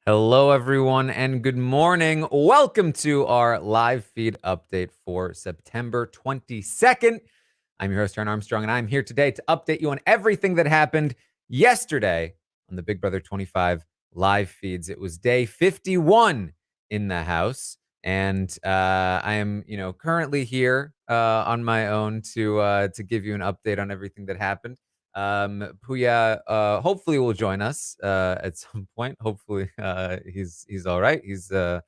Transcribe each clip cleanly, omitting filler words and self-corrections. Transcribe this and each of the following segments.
Hello, everyone, and good morning. Welcome to our live feed update for September 22nd. I'm your host, Taran Armstrong, and I'm here today to update you on everything that happened yesterday on the Big Brother 25 live feeds. It was day 51 in the house, and I am, currently here on my own to give you an update on everything that happened. Puya hopefully will join us at some point. Hopefully he's all right. He's I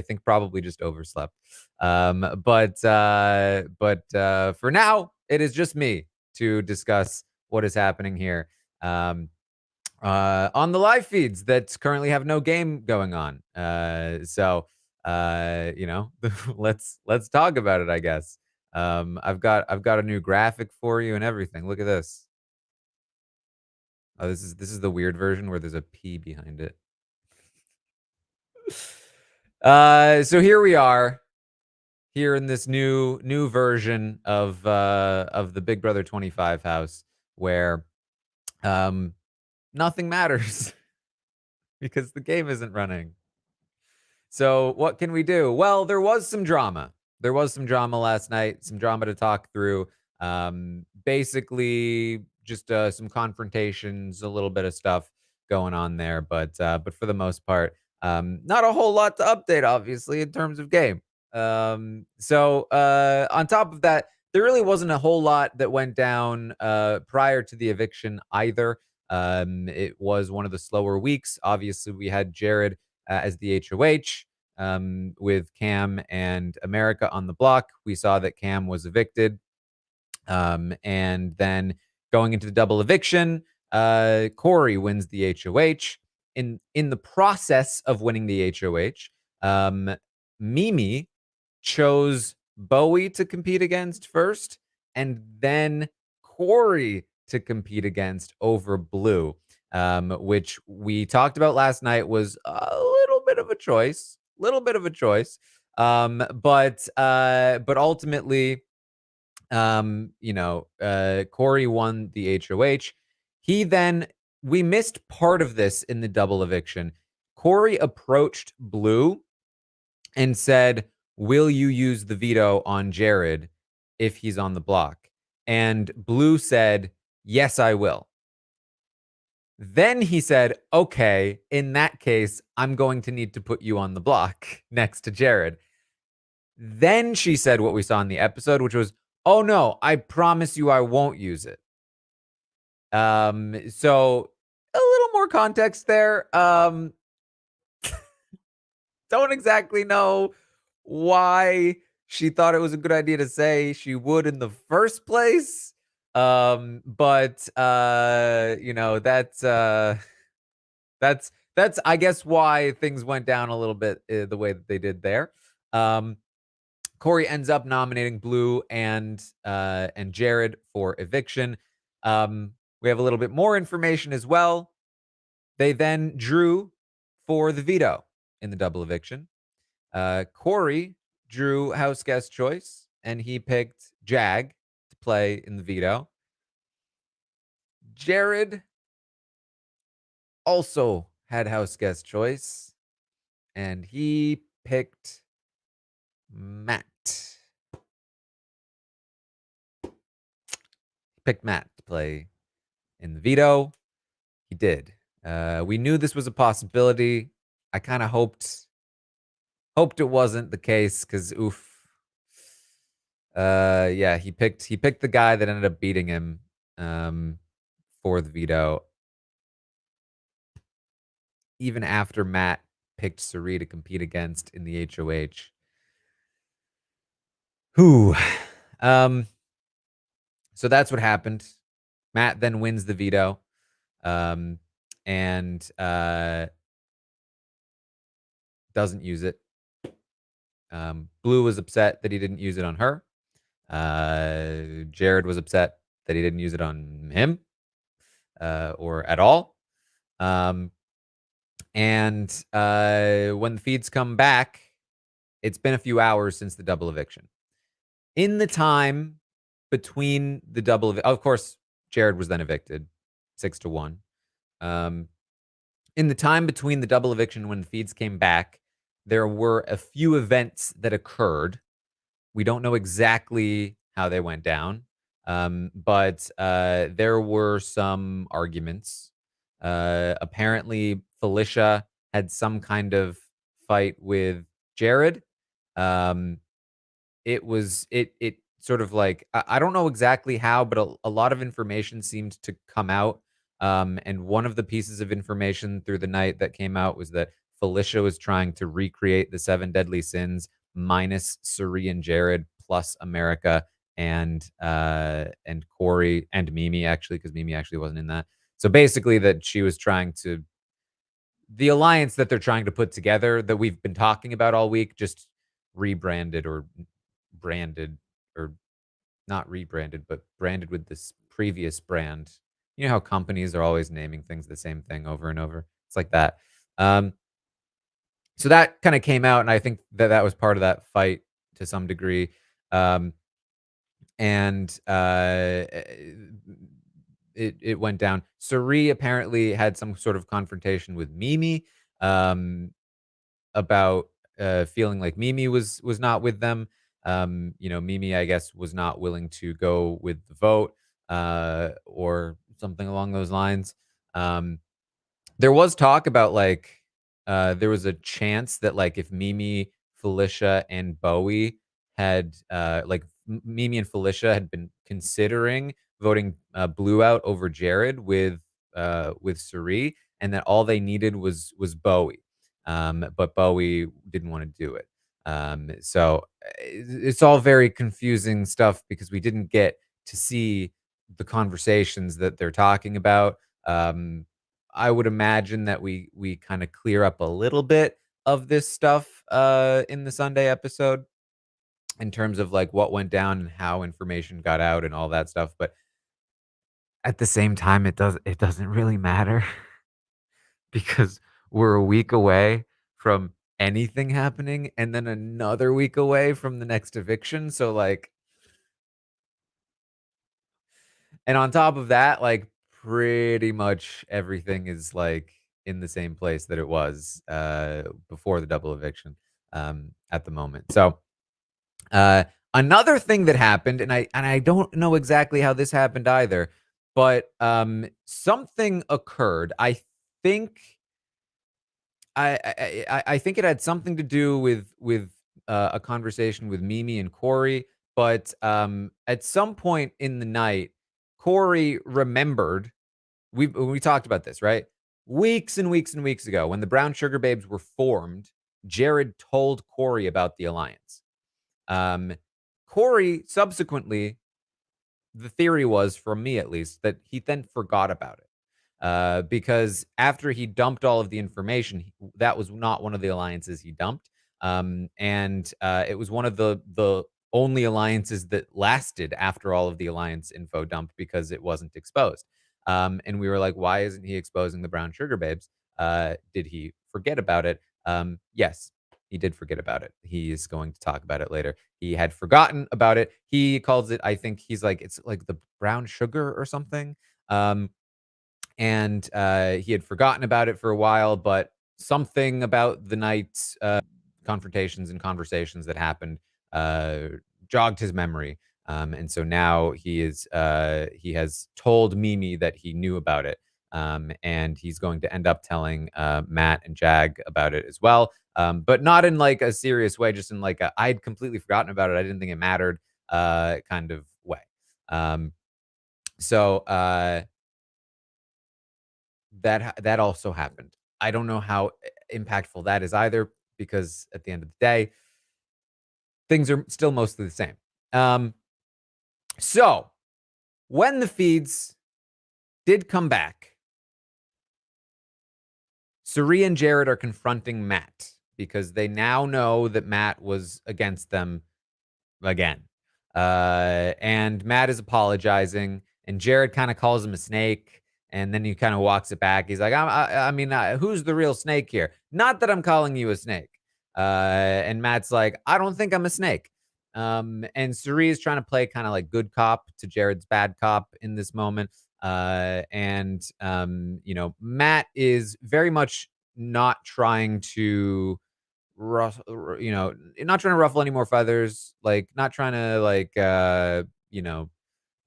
think probably just overslept. But for now, it is just me to discuss what is happening here on the live feeds that currently have no game going on. Let's talk about it, I guess. I've got a new graphic for you and everything. Look at this. Oh, this is the weird version where there's a P behind it. So here we are, here in this new version of the Big Brother 25 house, where nothing matters because the game isn't running. So what can we do? Well, there was some drama. There was some drama last night, some drama to talk through. Basically, just some confrontations, a little bit of stuff going on there, but for the most part, not a whole lot to update, obviously, in terms of game. On top of that, there really wasn't a whole lot that went down prior to the eviction either. It was one of the slower weeks. Obviously, we had Jared as the HOH with Cam and America on the block. We saw that Cam was evicted. And then going into the double eviction, Corey wins the HOH. In the process of winning the HOH, Mimi chose Bowie to compete against first, and then Corey to compete against over Blue, which we talked about last night was a little bit of a choice, but ultimately, Corey won the HOH. We missed part of this in the double eviction. Corey approached Blue and said, "Will you use the veto on Jared if he's on the block?" And Blue said, "Yes, I will." Then he said, "Okay, in that case, I'm going to need to put you on the block next to Jared." Then she said what we saw in the episode, which was, "Oh no, I promise you I won't use it." So a little more context there. Don't exactly know why she thought it was a good idea to say she would in the first place. That's I guess why things went down a little bit the way that they did there. Um, Corey ends up nominating Blue and Jared for eviction. We have a little bit more information as well. They then drew for the veto in the double eviction. Corey drew house guest choice, and he picked Jag to play in the veto. Jared also had house guest choice, and he picked Matt. Picked Matt to play in the veto. He did. We knew this was a possibility. I kind of hoped it wasn't the case because oof. Yeah, he picked the guy that ended up beating him for the veto. Even after Matt picked Suri to compete against in the HOH. Who? So that's what happened. Matt then wins the veto. And doesn't use it. Blue was upset that he didn't use it on her. Jared was upset that he didn't use it on him or at all. And when the feeds come back, it's been a few hours since the double eviction. In the time between the double, of course, Jared was then evicted 6-1. In the time between the double eviction when the feeds came back, there were a few events that occurred. We don't know exactly how they went down, but there were some arguments. Apparently, Felicia had some kind of fight with Jared. Um, it sort of like I don't know exactly how, but a lot of information seemed to come out. And one of the pieces of information through the night that came out was that Felicia was trying to recreate the seven deadly sins minus Suri and Jared plus America and Corey and Mimi actually, because Mimi actually wasn't in that. So basically that she was trying to the alliance that they're trying to put together that we've been talking about all week, just rebranded or branded or not rebranded, but branded with this previous brand. You know how companies are always naming things the same thing over and over? It's like that. Um, so that kind of came out, and I think that that was part of that fight to some degree. Um, and it went down. Suri apparently had some sort of confrontation with Mimi. Um, about, feeling like Mimi was not with them. Mimi, I guess, was not willing to go with the vote, or something along those lines. Um, there was talk about, like, there was a chance that, like, if Mimi, Felicia, and Bowie had, Mimi and Felicia had been considering voting, Blue out over Jared with Suri, and that all they needed was Bowie. But Bowie didn't wanna do it. It's all very confusing stuff because we didn't get to see the conversations that they're talking about. Um, I would imagine that we kinda clear up a little bit of this stuff, in the Sunday episode in terms of, like, what went down and how information got out and all that stuff, but at the same time, it doesn't really matter because we're a week away from anything happening and then another week away from the next eviction, so, like and on top of that, like, pretty much everything is, like, in the same place that it was, before the double eviction, at the moment. So, uh, another thing that happened, and I don't know exactly how this happened either, but, something occurred. Think I think it had something to do with a conversation with Mimi and Corey, but, at some point in the night, Corey remembered we talked about this, right? Weeks and weeks and weeks ago, when the Brown Sugar Babes were formed, Jared told Corey about the alliance. Um, Corey subsequently, the theory was, from me at least, that he then forgot about it. Because after he dumped all of the information, that was not one of the alliances he dumped, and it was one of the only alliances that lasted after all of the alliance info dumped because it wasn't exposed. And we were like, why isn't he exposing the Brown Sugar Babes? Did he forget about it? Yes, he did forget about it. He is going to talk about it later. He had forgotten about it. He calls it, I think he's like, it's like the brown sugar or something. Um, and he had forgotten about it for a while, but something about the night's confrontations and conversations that happened uh, jogged his memory, and so now he has told Mimi that he knew about it, and he's going to end up telling Matt and Jag about it as well, but not in like a serious way, just in like I'd completely forgotten about it. I didn't think it mattered kind of way. Um, so that also happened. I don't know how impactful that is either, because at the end of the day, things are still mostly the same. Um, so when the feeds did come back, Suri and Jared are confronting Matt because they now know that Matt was against them again. And Matt is apologizing, and Jared kind of calls him a snake, and then he kind of walks it back. He's like, I mean, who's the real snake here? Not that I'm calling you a snake. And Matt's like, I don't think I'm a snake. And Suri is trying to play kind of like good cop to Jared's bad cop in this moment. Matt is very much not trying to not trying to ruffle any more feathers, like not trying to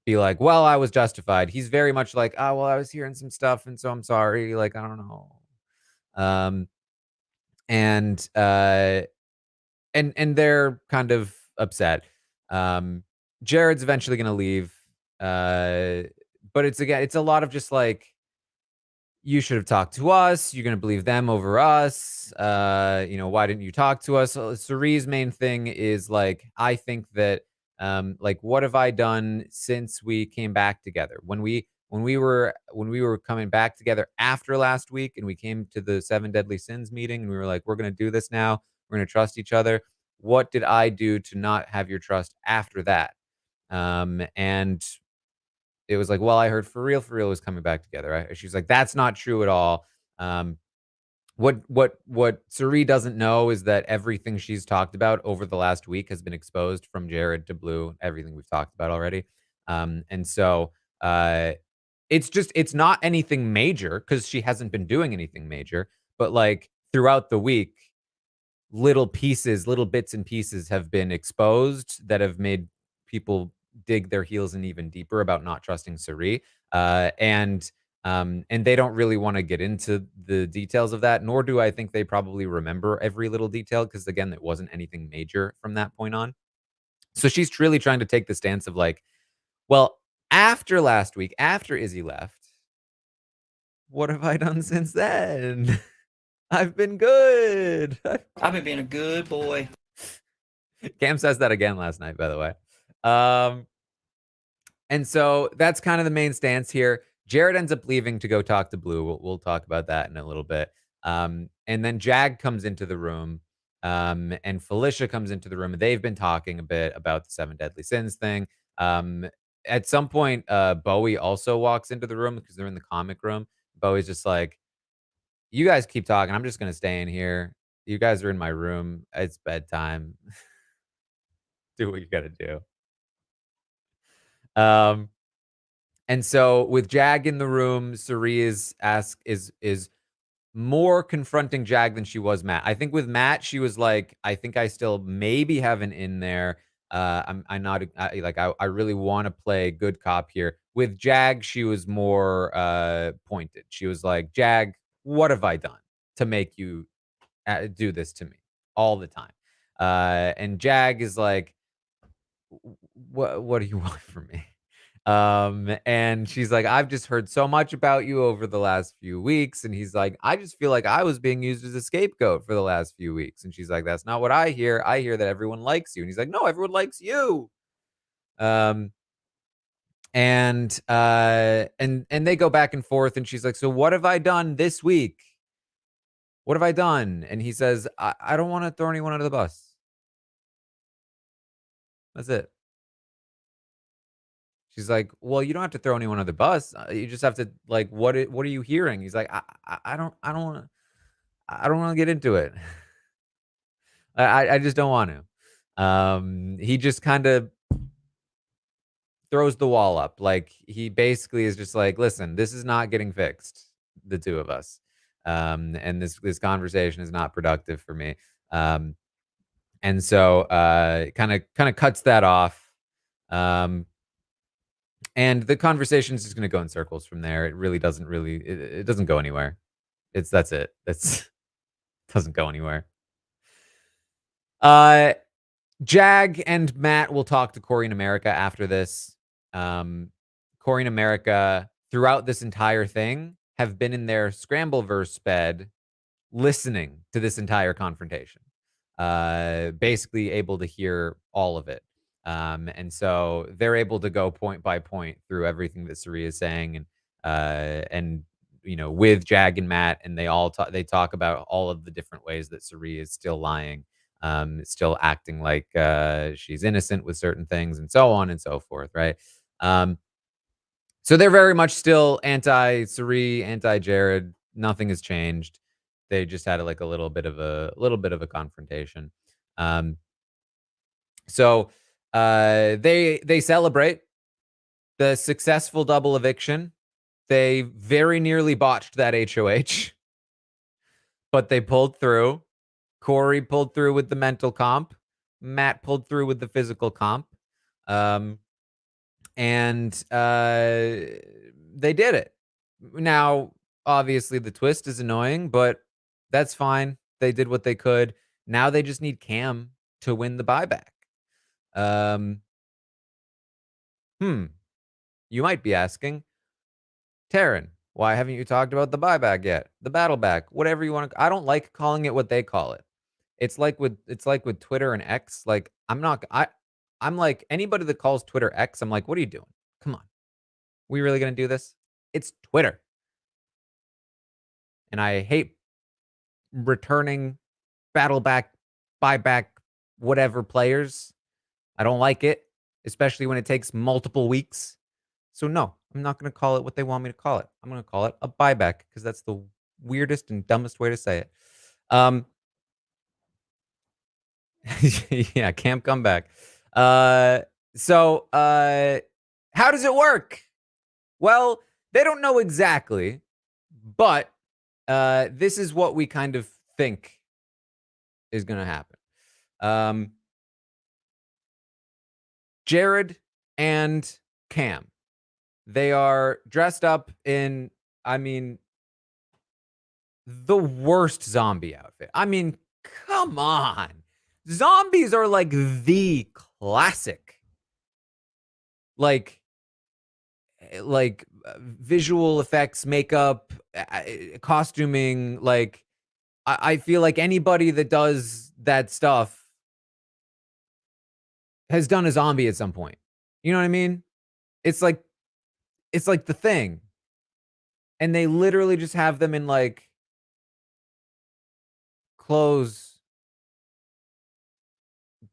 be like, well, I was justified. He's very much like, oh, well, I was hearing some stuff, and so I'm sorry. Like, I don't know. Um, and they're kind of upset. Um, Jared's eventually gonna leave. Uh, but it's a lot of just like, you should have talked to us. You're gonna believe them over us. Why didn't you talk to us? Cerie's main thing is like, I think that, like, what have I done since we came back together? When we were coming back together after last week, and we came to the Seven Deadly Sins meeting, and we were like, we're gonna do this now. We're gonna trust each other. What did I do to not have your trust after that? And it was like, well, I heard for real was coming back together. She's like, that's not true at all. Um, what Cerie doesn't know is that everything she's talked about over the last week has been exposed, from Jared to Blue, everything we've talked about already. And so it's not anything major, because she hasn't been doing anything major, but like throughout the week, little bits and pieces have been exposed that have made people dig their heels in even deeper about not trusting Cerie. And they don't really want to get into the details of that, nor do I think they probably remember every little detail, because again, it wasn't anything major from that point on. So she's really trying to take the stance of like, well, after last week, after Izzy left, what have I done since then? I've been good. I've been being a good boy. Cam says that again last night, by the way. And so that's kind of the main stance here. Jared ends up leaving to go talk to Blue. We'll talk about that in a little bit. And then Jag comes into the room, and Felicia comes into the room, and they've been talking a bit about the Seven Deadly Sins thing. At some point, Bowie also walks into the room, because they're in the comic room. Bowie's just like, you guys keep talking. I'm just going to stay in here. You guys are in my room. It's bedtime. Do what you got to do. And so with Jag in the room, Cerie is more confronting Jag than she was Matt. I think with Matt, she was like, I think I still maybe have an in there. I'm not I really want to play good cop here. With Jag, she was more pointed. She was like, Jag, what have I done to make you do this to me all the time? And Jag is like, what do you want from me? And she's like, I've just heard so much about you over the last few weeks. And he's like, I just feel like I was being used as a scapegoat for the last few weeks. And she's like, that's not what I hear. I hear that everyone likes you. And he's like, no, everyone likes you. Um, and they go back and forth, and she's like, so what have I done this week? What have I done? And he says, I don't want to throw anyone under the bus. That's it. She's like, well, you don't have to throw anyone under the bus. You just have to like, what are you hearing? He's like, I don't want to get into it. I just don't want to. He just kind of throws the wall up. Like, he basically is just like, listen, this is not getting fixed, the two of us. And this conversation is not productive for me. And so kind of cuts that off. And the conversation is just going to go in circles from there. It really doesn't it doesn't go anywhere. That's it. Doesn't go anywhere. Jag and Matt will talk to Corey and America after this. Corey and America, throughout this entire thing, have been in their Scrambleverse bed listening to this entire confrontation. Basically able to hear all of it. And so they're able to go point by point through everything that Cerie is saying, and with Jag and Matt, and they talk about all of the different ways that Cerie is still lying, still acting like she's innocent with certain things, and so on and so forth, right? So they're very much still anti-Cerie, anti-Jared. Nothing has changed. They just had like a little bit of a confrontation. So they celebrate the successful double eviction They very nearly botched that HOH, but they pulled through. Corey pulled through with the mental comp. Matt pulled through with the physical comp. And they did it. Now, obviously, the twist is annoying, but that's fine. They did what they could. Now they just need Cam to win the buyback. You might be asking, Taran, why haven't you talked about the buyback yet? The battle back, whatever you want to. I don't like calling it what they call it. It's like with Twitter and X. Like I'm like anybody that calls Twitter X. I'm like, what are you doing? Come on, we really gonna do this? It's Twitter, and I hate returning battle back, buyback, whatever players. I don't like it, especially when it takes multiple weeks. So no, I'm not going to call it what they want me to call it. I'm going to call it a buyback because that's the weirdest and dumbest way to say it. Yeah, camp comeback. How does it work? Well, they don't know exactly, but this is what we kind of think is going to happen. Jared and Cam, they are dressed up in, I mean, the worst zombie outfit. I mean, come on. Zombies are like the classic, like visual effects, makeup, costuming. Like, I feel like anybody that does that stuff has done a zombie at some point. You know what I mean? It's like the thing. And they literally just have them in like clothes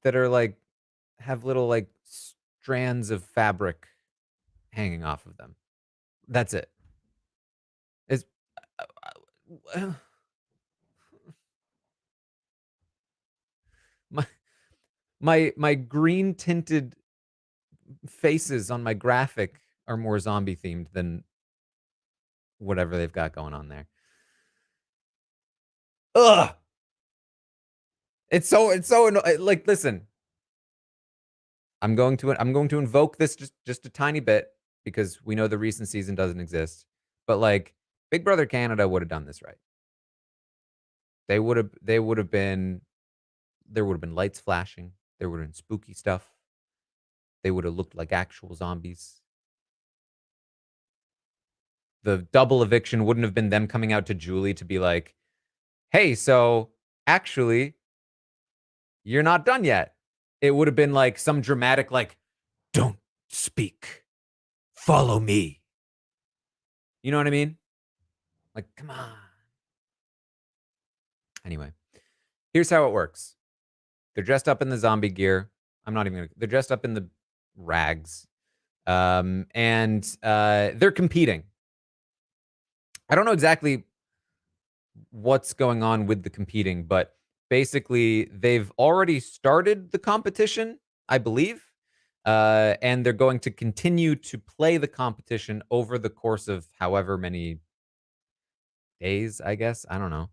that are like have little like strands of fabric hanging off of them. That's it. It's my green tinted faces on my graphic are more zombie themed than whatever they've got going on there. Ugh. It's so like, listen. I'm going to invoke this just a tiny bit because we know the recent season doesn't exist. But like Big Brother Canada would have done this right. There would have been lights flashing. There would have been spooky stuff. They would have looked like actual zombies. The double eviction wouldn't have been them coming out to Julie to be like, hey, so actually, you're not done yet. It would have been like some dramatic, like, don't speak. Follow me. You know what I mean? Like, come on. Anyway, here's how it works. They're dressed up in the zombie gear. They're dressed up in the rags. And they're competing. I don't know exactly what's going on with the competing, but basically they've already started the competition, I believe. And they're going to continue to play the competition over the course of however many days, I guess. I don't know.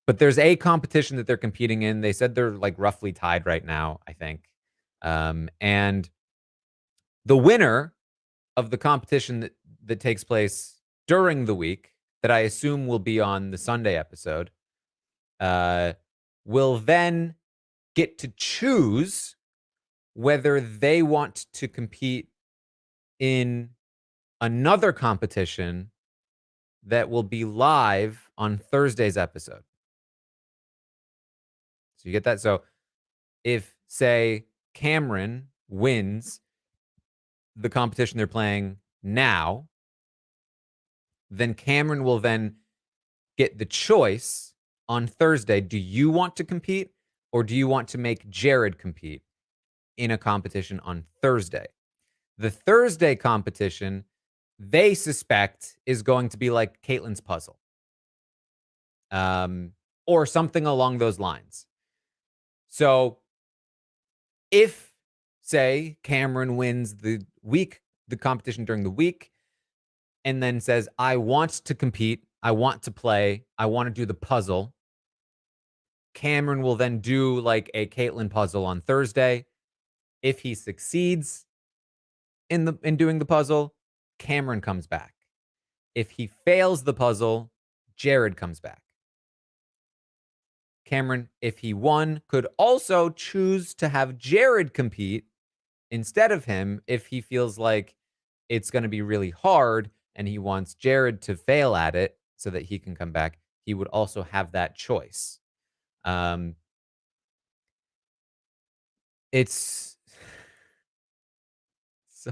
But there's a competition that they're competing in. They said they're like roughly tied right now, I think. And the winner of the competition that takes place during the week, that I assume will be on the Sunday episode, will then get to choose whether they want to compete in another competition that will be live on Thursday's episode. So you get that? So if, say, Cameron wins the competition they're playing now, then Cameron will then get the choice on Thursday. Do you want to compete or do you want to make Jared compete in a competition on Thursday? The Thursday competition, they suspect, is going to be like Caitlin's puzzle. Or something along those lines. So if, say, Cameron wins the competition during the week, and then says, I want to compete, I want to play, I want to do the puzzle. Cameron will then do like a Caitlyn puzzle on Thursday. If he succeeds in doing the puzzle, Cameron comes back. If he fails the puzzle, Jared comes back. Cameron, if he won, could also choose to have Jared compete instead of him if he feels like it's going to be really hard and he wants Jared to fail at it so that he can come back. He would also have that choice. It's so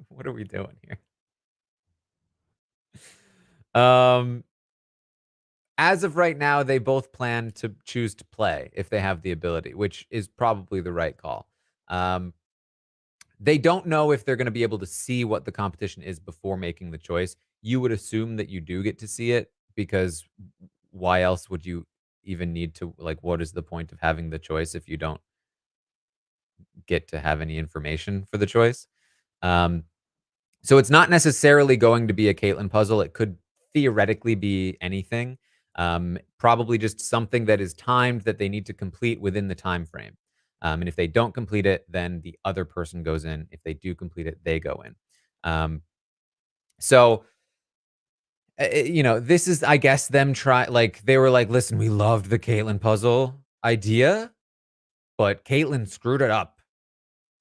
what are we doing here? As of right now, they both plan to choose to play if they have the ability, which is probably the right call. They don't know if they're going to be able to see what the competition is before making the choice. You would assume that you do get to see it because why else would you even need to, like, what is the point of having the choice if you don't get to have any information for the choice? So it's not necessarily going to be a Caitlyn puzzle. It could theoretically be anything. Probably just something that is timed that they need to complete within the time frame. And if they don't complete it, then the other person goes in. If they do complete it, they go in. So this is, I guess, them they were like, listen, we loved the Caitlyn puzzle idea, but Caitlyn screwed it up.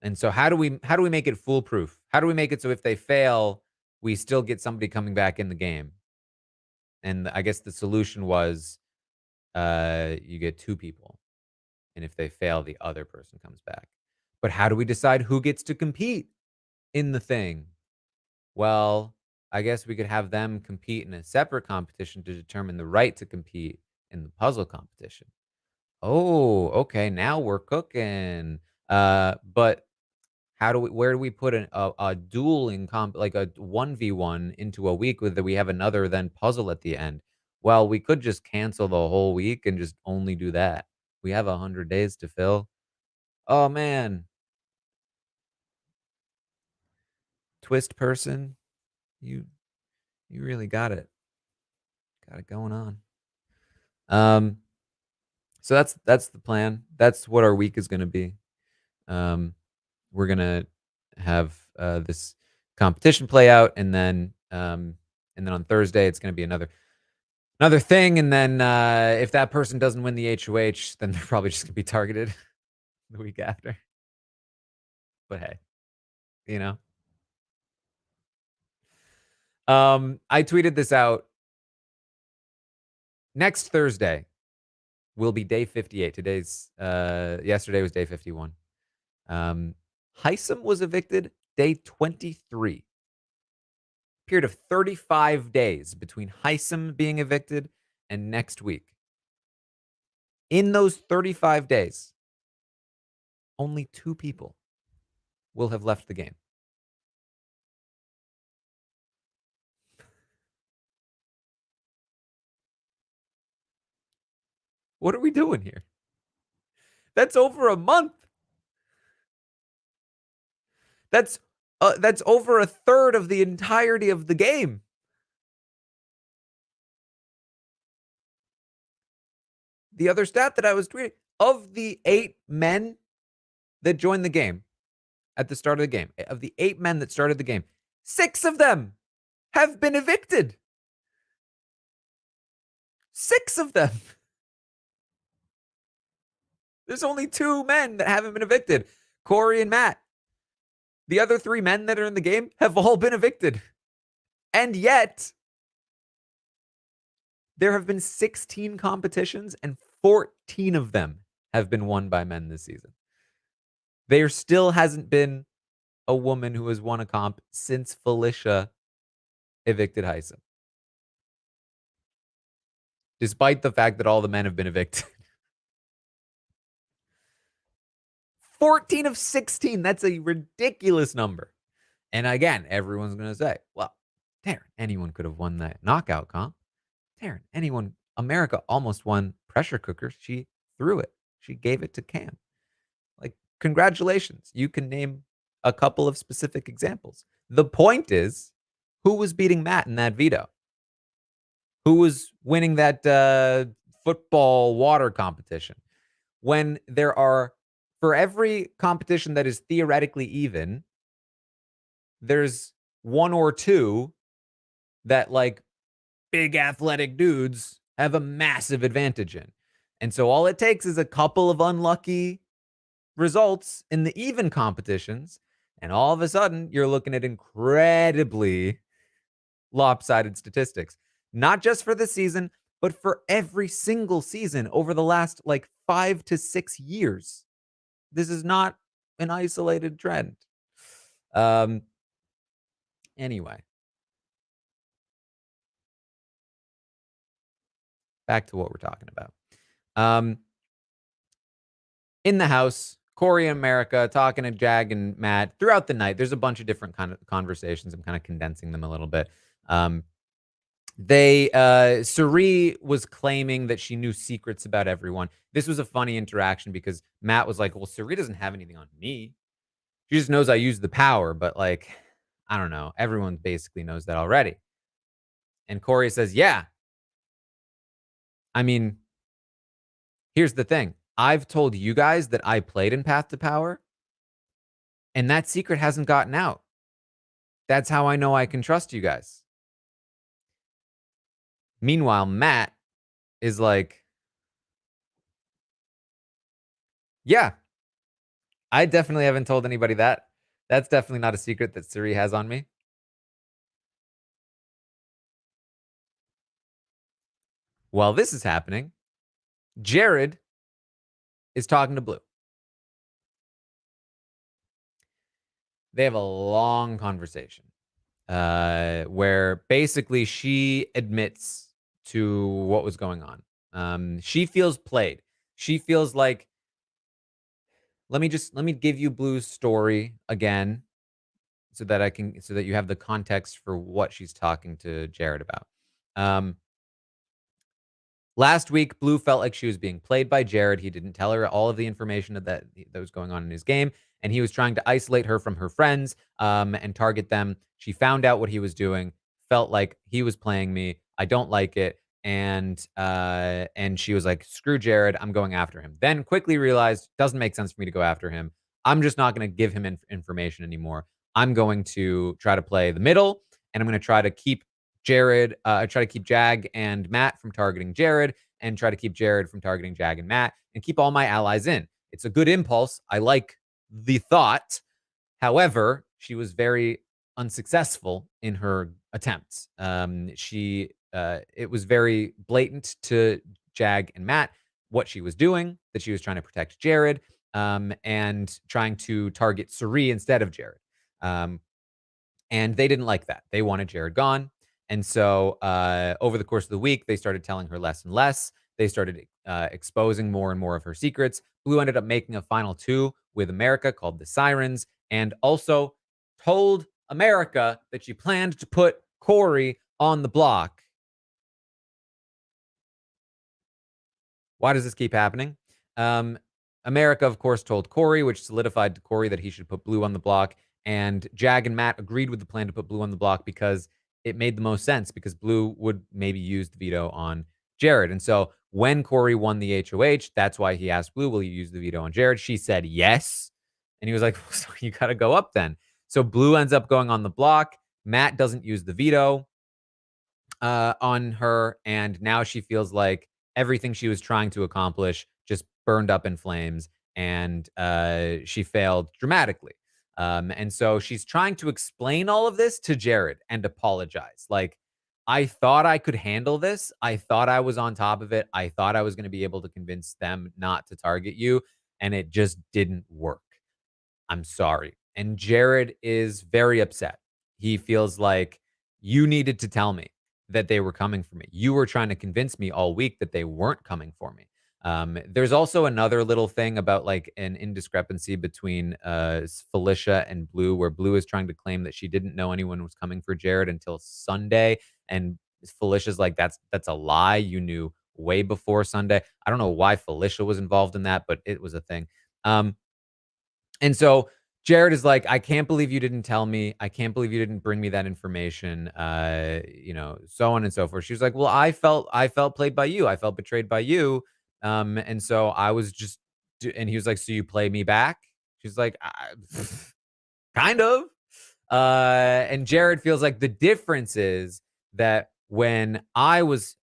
And so how do we make it foolproof? How do we make it so if they fail, we still get somebody coming back in the game? And I guess the solution was you get two people. And if they fail, the other person comes back. But how do we decide who gets to compete in the thing? Well, I guess we could have them compete in a separate competition to determine the right to compete in the puzzle competition. Oh, okay. Now we're cooking. But where do we put a dueling like a 1v1 into a week with that we have another then puzzle at the end? Well, we could just cancel the whole week and just only do that. We have 100 days to fill. Oh man. Twist person, you really got it. Got it going on. So that's the plan. That's what our week is going to be. We're going to have this competition play out, and then on Thursday it's going to be another thing, and then if that person doesn't win the HOH, then they're probably just going to be targeted the week after. But hey, you know. I tweeted this out. Next Thursday will be day 58. Yesterday was day 51. Heisem was evicted day 23. Period of 35 days between Heisem being evicted and next week. In those 35 days, only 2 people will have left the game. What are we doing here? That's over a month. That's over a third of the entirety of the game. The other stat that I was tweeting, of the 8 men that joined the game at the start of the game, of the 8 men that started the game, 6 of them have been evicted. 6 of them. There's only 2 men that haven't been evicted, Corey and Matt. The other 3 men that are in the game have all been evicted. And yet, there have been 16 competitions and 14 of them have been won by men this season. There still hasn't been a woman who has won a comp since Felicia evicted Heisem. Despite the fact that all the men have been evicted. 14 of 16. That's a ridiculous number. And again, everyone's going to say, well, Taran, anyone could have won that knockout comp. Taran, America almost won pressure cooker. She threw it. She gave it to Cam. Like, congratulations. You can name a couple of specific examples. The point is, Who was beating Matt in that veto? Who was winning that football water competition? When there are, for every competition that is theoretically even, there's one or two that like big athletic dudes have a massive advantage in. And so all it takes is a couple of unlucky results in the even competitions, and all of a sudden you're looking at incredibly lopsided statistics, not just for the season, but for every single season over the last like 5 to 6 years. This is not an isolated trend. Um, anyway, back to what we're talking about. In the house, Corey and America talking to Jag and Matt throughout the night. There's a bunch of different kind of conversations. I'm kind of condensing them a little bit. Suri was claiming that she knew secrets about everyone. This was a funny interaction because Matt was like, well, Suri doesn't have anything on me. She just knows I use the power, but like, I don't know. Everyone basically knows that already. And Corey says, yeah. I mean, here's the thing. I've told you guys that I played in Path to Power, and that secret hasn't gotten out. That's how I know I can trust you guys. Meanwhile, Matt is like, yeah, I definitely haven't told anybody that. That's definitely not a secret that Suri has on me. While this is happening, Jared is talking to Blue. They have a long conversation where basically she admits to what was going on. She feels played. She feels like, let me give you Blue's story again so that you have the context for what she's talking to Jared about. Last week, Blue felt like she was being played by Jared. He didn't tell her all of the information that was going on in his game, and he was trying to isolate her from her friends and target them. She found out what he was doing, felt like he was playing me. I don't like it, and she was like, "Screw Jared, I'm going after him." Then quickly realized doesn't make sense for me to go after him. I'm just not going to give him information anymore. I'm going to try to play the middle, and I'm going to try to keep try to keep Jag and Matt from targeting Jared, and try to keep Jared from targeting Jag and Matt, and keep all my allies in. It's a good impulse. I like the thought. However, she was very unsuccessful in her attempts. It was very blatant to Jag and Matt what she was doing, that she was trying to protect Jared, and trying to target Suri instead of Jared. And they didn't like that. They wanted Jared gone. And so over the course of the week, they started telling her less and less. They started exposing more and more of her secrets. Blue ended up making a final 2 with America called the Sirens, and also told America that she planned to put Corey on the block. Why does this keep happening? America, of course, told Corey, which solidified to Corey that he should put Blue on the block. And Jag and Matt agreed with the plan to put Blue on the block because it made the most sense, because Blue would maybe use the veto on Jared. And so when Corey won the HOH, that's why he asked Blue, will you use the veto on Jared? She said yes. And he was like, so you got to go up then. So Blue ends up going on the block. Matt doesn't use the veto on her. And now she feels like everything she was trying to accomplish just burned up in flames, and she failed dramatically. And so she's trying to explain all of this to Jared and apologize. Like, I thought I could handle this. I thought I was on top of it. I thought I was going to be able to convince them not to target you, and it just didn't work. I'm sorry. And Jared is very upset. He feels like, you needed to tell me that they were coming for me. You were trying to convince me all week that they weren't coming for me. There's also another little thing about like an indiscrepancy between Felicia and Blue, where Blue is trying to claim that she didn't know anyone was coming for Jared until Sunday, and Felicia's like, that's a lie. You knew way before Sunday. I don't know why Felicia was involved in that, but it was a thing. And so Jared is like, I can't believe you didn't tell me. I can't believe you didn't bring me that information. So on and so forth. She was like, well, I felt played by you. I felt betrayed by you. And so I was just, and he was like, so you play me back? She's like, kind of. And Jared feels like the difference is that when I was,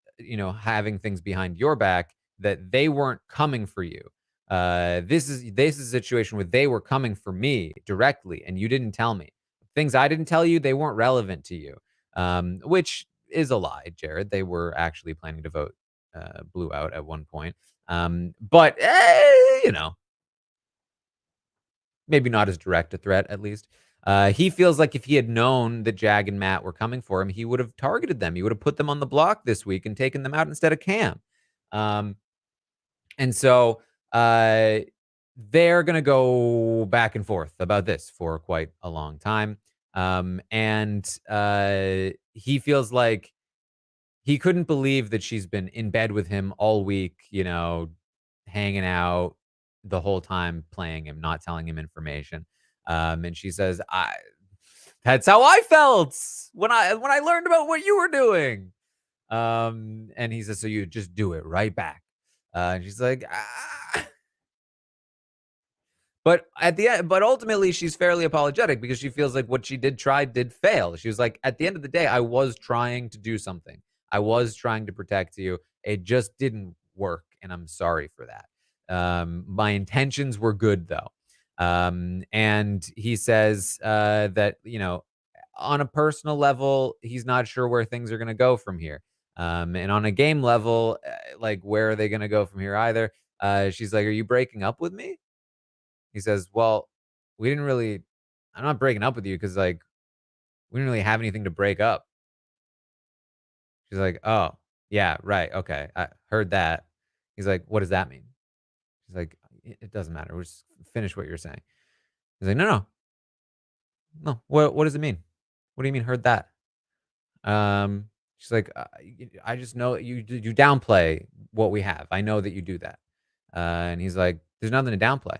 having things behind your back, that they weren't coming for you. This is a situation where they were coming for me directly, and you didn't tell me. Things I didn't tell you, they weren't relevant to you, which is a lie, Jared. They were actually planning to vote Blue out at one point, but maybe not as direct a threat, at least. He feels like if he had known that Jag and Matt were coming for him, he would have targeted them. He would have put them on the block this week and taken them out instead of Cam. Um, and so they're going to go back and forth about this for quite a long time. And he feels like he couldn't believe that she's been in bed with him all week, hanging out the whole time, playing him, not telling him information. And she says, that's how I felt when I learned about what you were doing. And he says, so you just do it right back. And she's like, but ultimately she's fairly apologetic because she feels like what she did fail. She was like, at the end of the day, I was trying to do something. I was trying to protect you. It just didn't work, and I'm sorry for that. My intentions were good though. And he says that, on a personal level, he's not sure where things are going to go from here. And on a game level, like, where are they going to go from here either? She's like, are you breaking up with me? He says, well, I'm not breaking up with you because, like, we didn't really have anything to break up. She's like, oh, yeah, right. Okay. I heard that. He's like, what does that mean? She's like, it doesn't matter. We'll just finish what you're saying. He's like, no, no, no. What does it mean? What do you mean heard that? She's like, I just know you downplay what we have. I know that you do that. And he's like, there's nothing to downplay.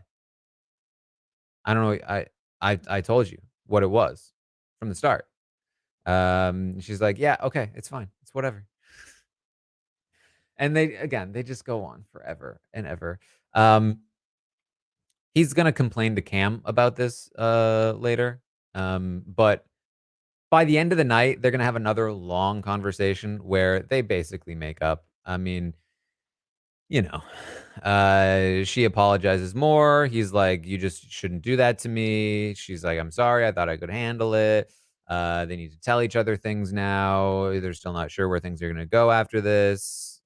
I don't know. I told you what it was from the start. She's like, yeah, okay, it's fine. It's whatever. And they just go on forever and ever. He's gonna complain to Cam about this later. But by the end of the night, they're gonna have another long conversation where they basically make up. I mean, you know, she apologizes more. He's like, you just shouldn't do that to me. She's like, I'm sorry. I thought I could handle it. They need to tell each other things now. They're still not sure where things are going to go after this.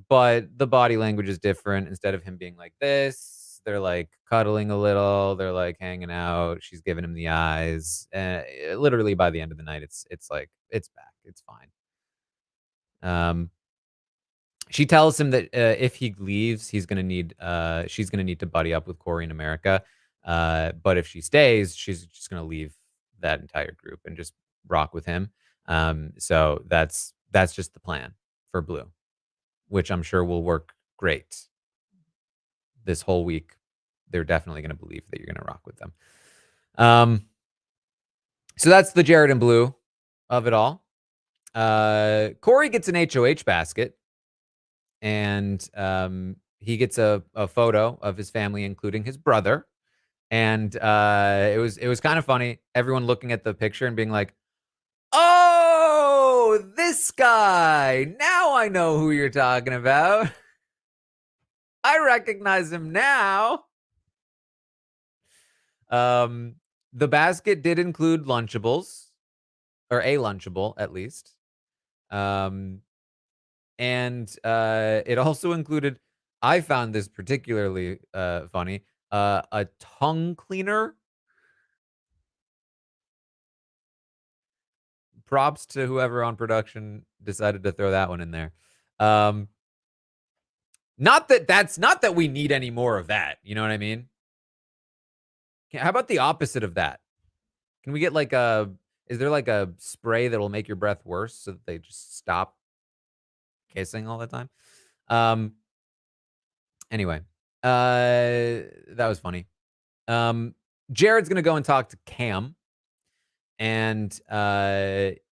But the body language is different. Instead of him being like this, they're like cuddling a little. They're like hanging out. She's giving him the eyes. Literally by the end of the night, it's like, it's back. It's fine. She tells him that if he leaves, she's gonna need to buddy up with Corey in America. But if she stays, she's just gonna leave that entire group and just rock with him. So that's just the plan for Blue, which I'm sure will work great. This whole week, they're definitely gonna believe that you're gonna rock with them. So that's the Jared and Blue of it all. Corey gets an HOH basket. And he gets a photo of his family, including his brother. And it was kind of funny. Everyone looking at the picture and being like, "Oh, this guy! Now I know who you're talking about. I recognize him now." The basket did include Lunchables, or a Lunchable at least. And it also included, I found this particularly funny, a tongue cleaner. Props to whoever on production decided to throw that one in there. Not that we need any more of that. You know what I mean? How about the opposite of that? Can we get is there like a spray that will make your breath worse so that they just stop kissing all the time? Anyway, that was funny. Jared's gonna go and talk to Cam, and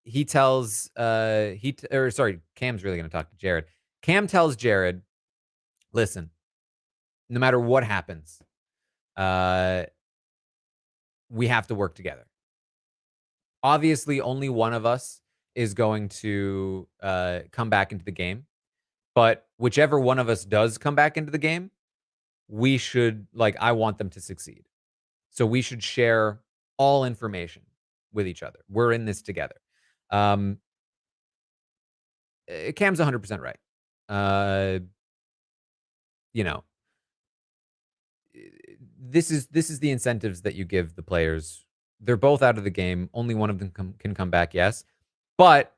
he tells Cam's really gonna talk to Jared. Cam tells Jared, "Listen, no matter what happens, uh, we have to work together. Obviously, only one of us is going to come back into the game, but whichever one of us does come back into the game, we should I want them to succeed. So we should share all information with each other. We're in this together." Um, Cam's 100% right. Uh, you know, this is the incentives that you give the players. They're both out of the game. Only one of them can come back, yes. But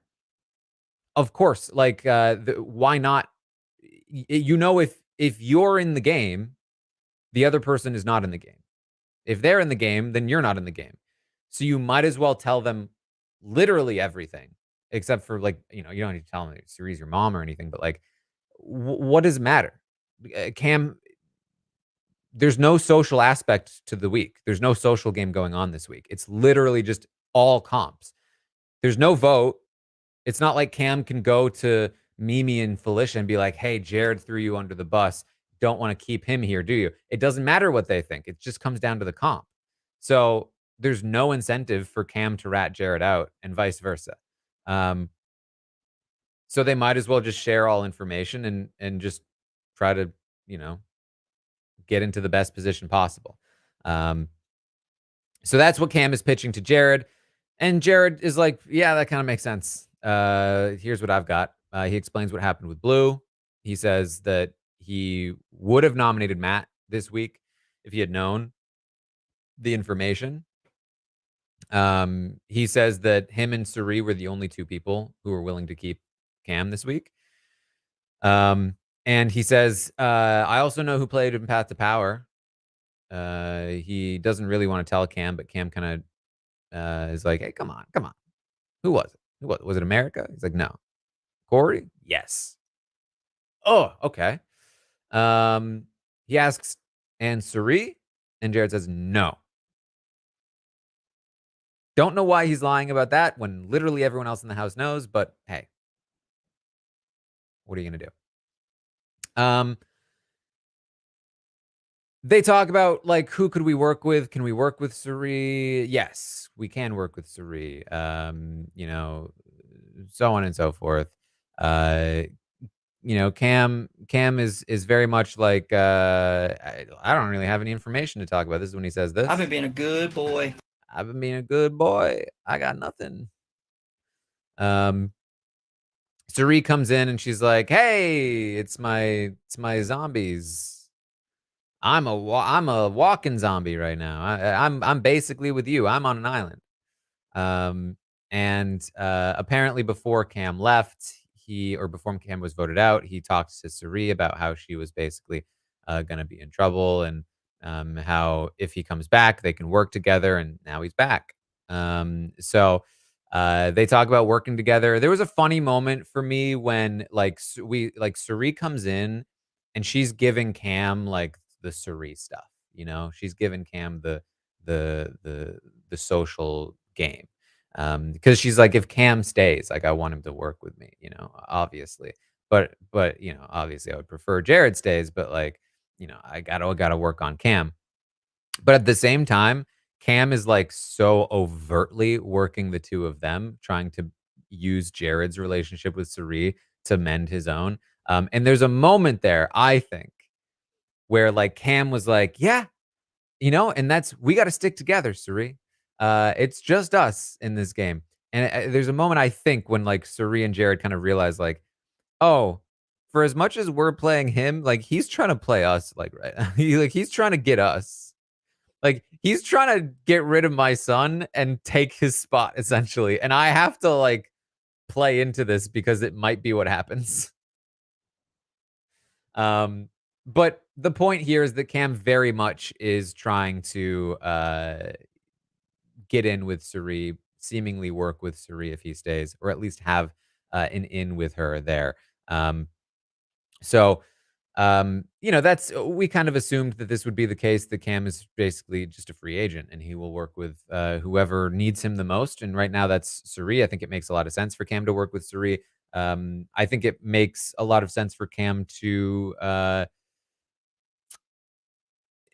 of course, why not? If you're in the game, the other person is not in the game. If they're in the game, then you're not in the game. So you might as well tell them literally everything, except for you don't need to tell them that Cerie's your mom or anything. But what does it matter? Cam, there's no social aspect to the week. There's no social game going on this week. It's literally just all comps. There's no vote. It's not like Cam can go to Mimi and Felicia and be like, "Hey, Jared threw you under the bus. Don't want to keep him here, do you?" It doesn't matter what they think. It just comes down to the comp. So there's no incentive for Cam to rat Jared out and vice versa. Um, so they might as well just share all information and just try to, you know, get into the best position possible. Um, so that's what Cam is pitching to Jared. And Jared is like, "Yeah, that kind of makes sense. Here's what I've got." He explains what happened with Blue. He says that he would have nominated Matt this week if he had known the information. He says that him and Suri were the only two people who were willing to keep Cam this week. And he says, "I also know who played in Path to Power." He doesn't really want to tell Cam, but Cam kind of is like, "Hey, come on, come on. Who was it? Was it America?" He's like, "No." "Corey?" "Yes." "Oh, okay." He asks, "And Suri?" And Jared says, "No." Don't know why he's lying about that when literally everyone else in the house knows, but hey, what are you gonna do? They talk about who could we work with? Can we work with Suri? Yes, we can work with Suri. So on and so forth. Uh, Cam is very much like I don't really have any information to talk about. This is when he says this. I've been being a good boy. "I've been being a good boy. I got nothing." Suri comes in and she's like, "Hey, it's my zombies. I'm a walking zombie right now. I'm basically with you. I'm on an island." Apparently before Cam left, before Cam was voted out, he talked to Suri about how she was basically going to be in trouble, and how if he comes back, they can work together. And now he's back. They talk about working together. There was a funny moment for me when Suri comes in and she's giving Cam the Suri stuff. She's giving Cam the social game. Because she's like, "If Cam stays, I want him to work with me, obviously. But obviously I would prefer Jared stays, but I gotta work on Cam." But at the same time, Cam is so overtly working the two of them, trying to use Jared's relationship with Suri to mend his own. And there's a moment there, I think, where Cam was like, "Yeah, and we got to stick together, Suri. It's just us in this game." And there's a moment, I think, when Suri and Jared kind of realize "Oh, for as much as we're playing him, he's trying to play us, right?" He's trying to get us. He's trying to get rid of my son and take his spot, essentially. And I have to play into this because it might be what happens. But the point here is that Cam very much is trying to get in with Suri, seemingly work with Suri if he stays, or at least have an in with her there. Um, so we kind of assumed that this would be the case. That Cam is basically just a free agent, and he will work with whoever needs him the most. And right now, that's Suri. I think it makes a lot of sense for Cam to work with Suri. I think it makes a lot of sense for Cam to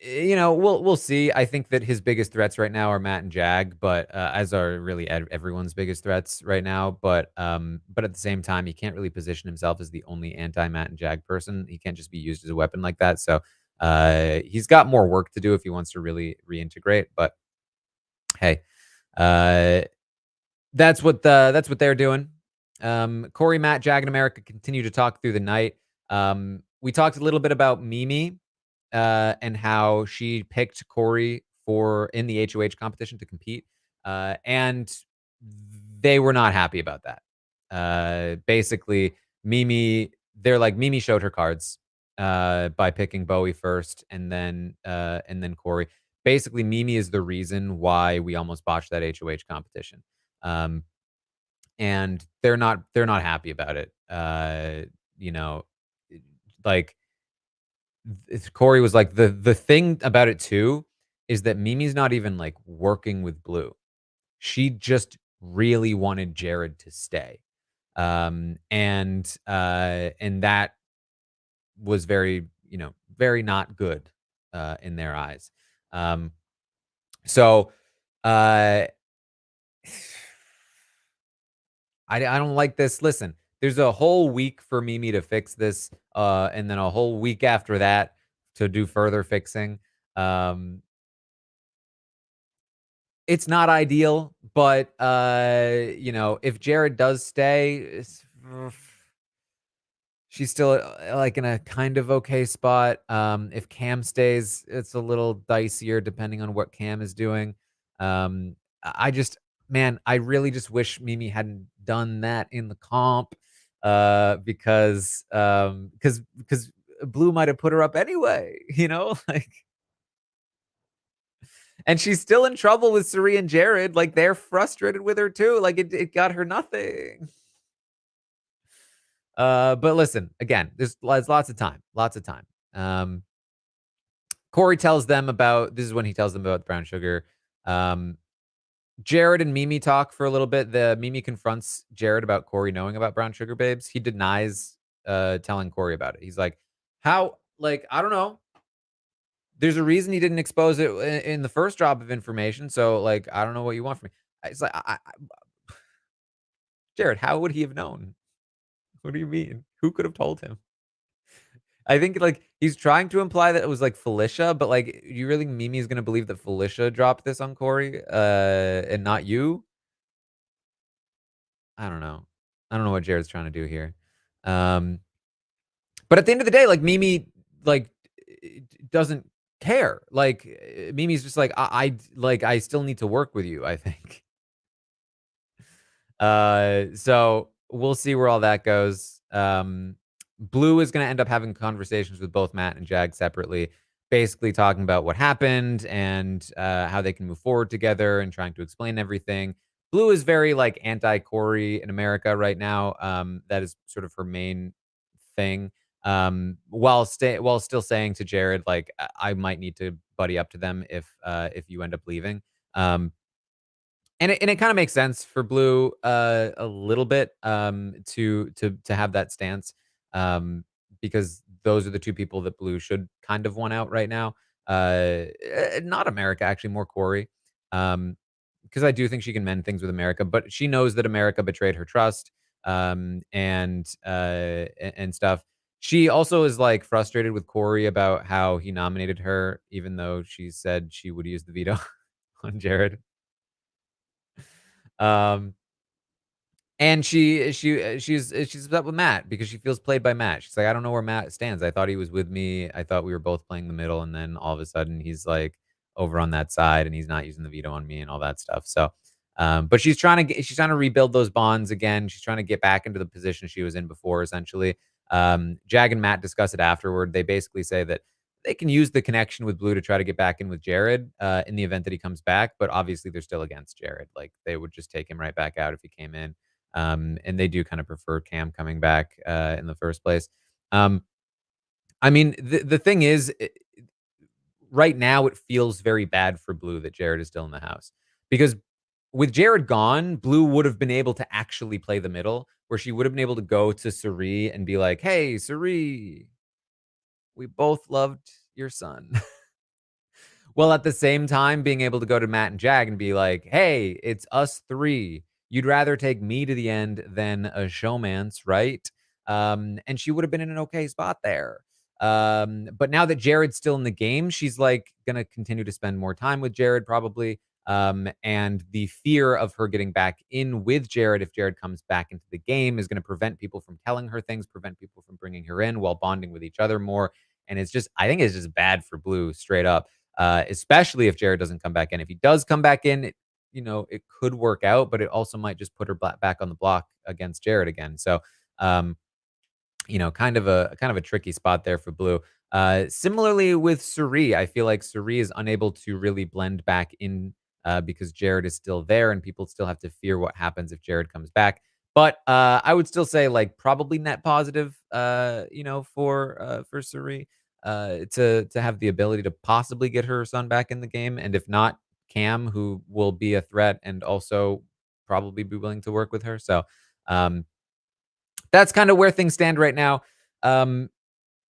we'll see. I think that his biggest threats right now are Matt and Jag, but as are really everyone's biggest threats right now. But at the same time, he can't really position himself as the only anti Matt and Jag person. He can't just be used as a weapon like that. So he's got more work to do if he wants to really reintegrate. But hey, uh, that's what they're doing. Corey, Matt, Jag, and America continue to talk through the night. We talked a little bit about Mimi and how she picked Corey for in the HOH competition to compete, and they were not happy about that. Basically, they're like Mimi showed her cards by picking Bowie first, and then Corey. Basically, Mimi is the reason why we almost botched that HOH competition, um, and they're not happy about it. You know, like Corey was like, the thing about it too is that Mimi's not even like working with Blue. She just really wanted Jared to stay. And that was very not good in their eyes. Um, so uh I don't like this. Listen, there's a whole week for Mimi to fix this, and then a whole week after that to do further fixing. Um, it's not ideal, but if Jared does stay, she's still like in a kind of okay spot. If Cam stays, it's a little dicier depending on what Cam is doing. I just, man, I really just wish Mimi hadn't done that in the comp, because Blue might have put her up anyway, like, and she's still in trouble with Suri and Jared. Like they're frustrated with her too. Like it got her nothing. But listen, again, there's lots of time, lots of time. Corey tells them about this is when he tells them about brown sugar. Um, Jared and Mimi talk for a little bit. The Mimi confronts Jared about Corey knowing about brown sugar babes. He denies telling Corey about it. He's like, "How? Like, I don't know. There's a reason he didn't expose it in the first drop of information. So, like, I don't know what you want from me." It's like, Jared, how would he have known? What do you mean? Who could have told him? I think, like, he's trying to imply that it was, like, Felicia, but, like, you really Mimi is gonna believe that Felicia dropped this on Corey, and not you? I don't know. I don't know what Jared's trying to do here. Um, but at the end of the day, like, Mimi, like, doesn't care. Like, Mimi's just like, I still need to work with you, I think." So we'll see where all that goes. Blue is going to end up having conversations with both Matt and Jag separately, basically talking about what happened and how they can move forward together and trying to explain everything. Blue is very like anti Corey in America right now. That is sort of her main thing. While still saying to Jared like I might need to buddy up to them if you end up leaving. And it kinda makes sense for Blue, a little bit, to have that stance, because those are the 2 people that Blue should kind of want out right now. Not America, actually, more Corey, because I do think she can mend things with America, but she knows that America betrayed her trust, and stuff. She also is, like, frustrated with Corey about how he nominated her, even though she said she would use the veto on Jared. Um And she's upset with Matt because she feels played by Matt. She's like, "I don't know where Matt stands. I thought he was with me. I thought we were both playing the middle, and then all of a sudden he's like over on that side and he's not using the veto on me and all that stuff." So, but she's trying to rebuild those bonds again. She's trying to get back into the position she was in before, essentially. Jag and Matt discuss it afterward. They basically say that they can use the connection with Blue to try to get back in with Jared in the event that he comes back, but obviously they're still against Jared. Like they would just take him right back out if he came in. And they do kind of prefer Cam coming back in the first place. Um, I mean, the thing is, right now it feels very bad for Blue that Jared is still in the house because with Jared gone, Blue would have been able to actually play the middle, where she would have been able to go to Suri and be like, "Hey, Suri, we both loved your son." While at the same time being able to go to Matt and Jag and be like, "Hey, it's us 3. You'd rather take me to the end than a showmance, right?" And she would have been in an okay spot there. But now that Jared's still in the game, she's, like, gonna continue to spend more time with Jared probably, and the fear of her getting back in with Jared if Jared comes back into the game is gonna prevent people from telling her things, prevent people from bringing her in while bonding with each other more, and it's just I think it's just bad for Blue straight up, especially if Jared doesn't come back in. If he does come back in, it could work out, but it also might just put her back on the block against Jared again. So, um, kind of a tricky spot there for Blue. Similarly with Suri, I feel like Suri is unable to really blend back in because Jared is still there, and people still have to fear what happens if Jared comes back. But I would still say like probably net positive, for Suri, to have the ability to possibly get her son back in the game, and if not, Cam, who will be a threat and also probably be willing to work with her. So, um, that's kind of where things stand right now. Um,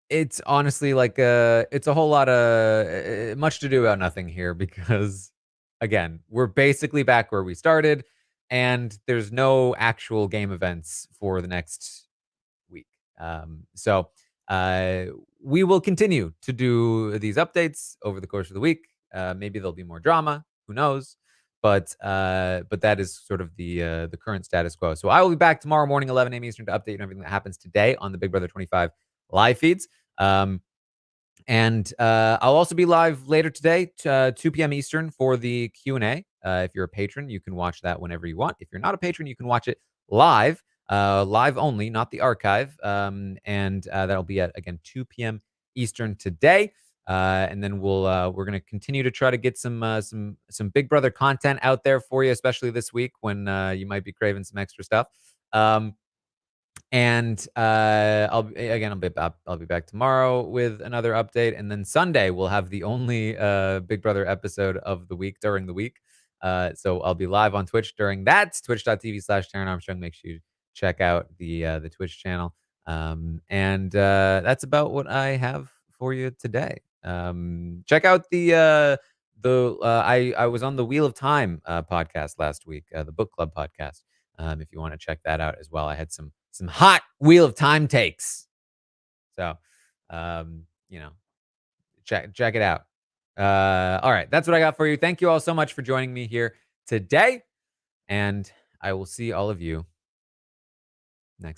it's honestly like it's a whole lot of much to do about nothing here because again, we're basically back where we started and there's no actual game events for the next week. So uh, we will continue to do these updates over the course of the week. Maybe there'll be more drama. Who knows? But that is sort of the current status quo. So I will be back tomorrow morning, 11 a.m. Eastern, to update you on everything that happens today on the Big Brother 25 live feeds. And I'll also be live later today, 2 p.m. Eastern, for the Q&A. If you're a patron, you can watch that whenever you want. If you're not a patron, you can watch it live, live only, not the archive. And that'll be at, again, 2 p.m. Eastern today. And then we're gonna continue to try to get some Big Brother content out there for you, especially this week when you might be craving some extra stuff. Um, and I'll be back tomorrow with another update, and then Sunday we'll have the only Big Brother episode of the week during the week. So I'll be live on Twitch during that, twitch.tv/Taran Armstrong. Make sure you check out the Twitch channel. And that's about what I have for you today. Check out I was on the Wheel of Time podcast last week, the book club podcast. If you want to check that out as well. I had some hot Wheel of Time takes. So, um, you know, check it out. All right, that's what I got for you. Thank you all so much for joining me here today, and I will see all of you